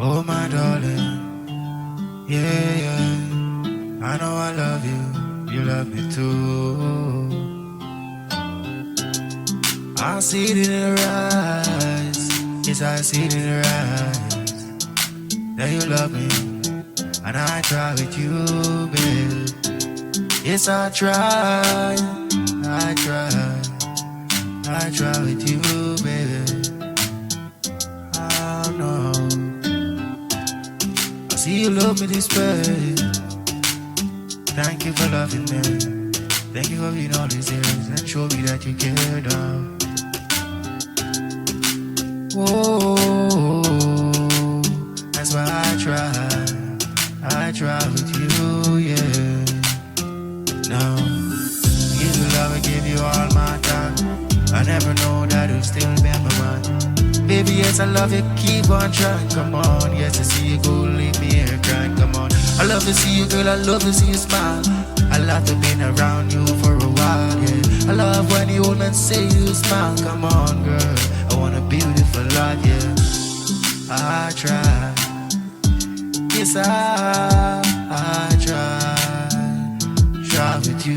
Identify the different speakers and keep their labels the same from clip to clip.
Speaker 1: Oh my darling, yeah, yeah. I know I love you, you love me too. I see it in your eyes, yes I see it in your eyes, that you love me, and I try with you, babe. Yes I try with you, baby. Oh no, I see you love me this way. Thank you for loving me. Thank you for being all these years and show me that you care, dog. Whoa, that's why I try with you, yeah. Now, give you love, I give you all my time. I never know that you'll still be my man. Baby, yes, I love you, keep on trying, come on. Yes, I see you go, leave me here crying, come on. I love to see you, girl, I love to see you smile. I love to be around you for a while, yeah. I love when you hold and say you smile, come on, girl. I want a beautiful life, yeah. I try, yes, I try with you,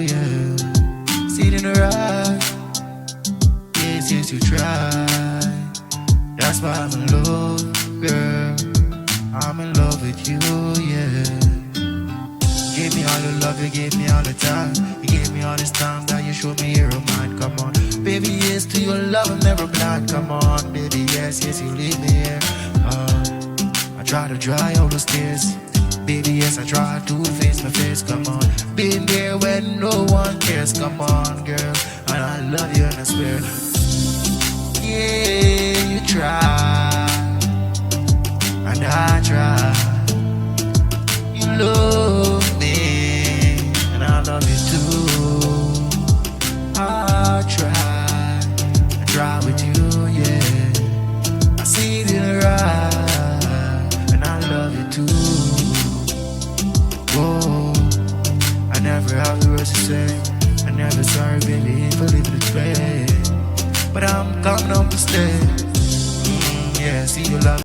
Speaker 1: yeah. See it in the eyes, yes, yes, you try. That's why I'm in love, girl. I'm in love with you, yeah. Give me all your love, you gave me all the time. You gave me all this time that you showed me you're mine, come on. Baby, yes, to your love, I'm never blind, come on. Baby, yes, yes, you leave me here. I try to dry all those tears. Baby, yes, I try to face my face, come on. Been there when no one cares, come on, girl. And I love you and I swear. Yeah, you try, and I try. You love me, and I love you too. I try with you, yeah. I see it in your eyes, and I love you too. Whoa, I never have the words to say. I never sorry, baby, for leaving the way. But I'm coming home to stay. Yeah, see you love.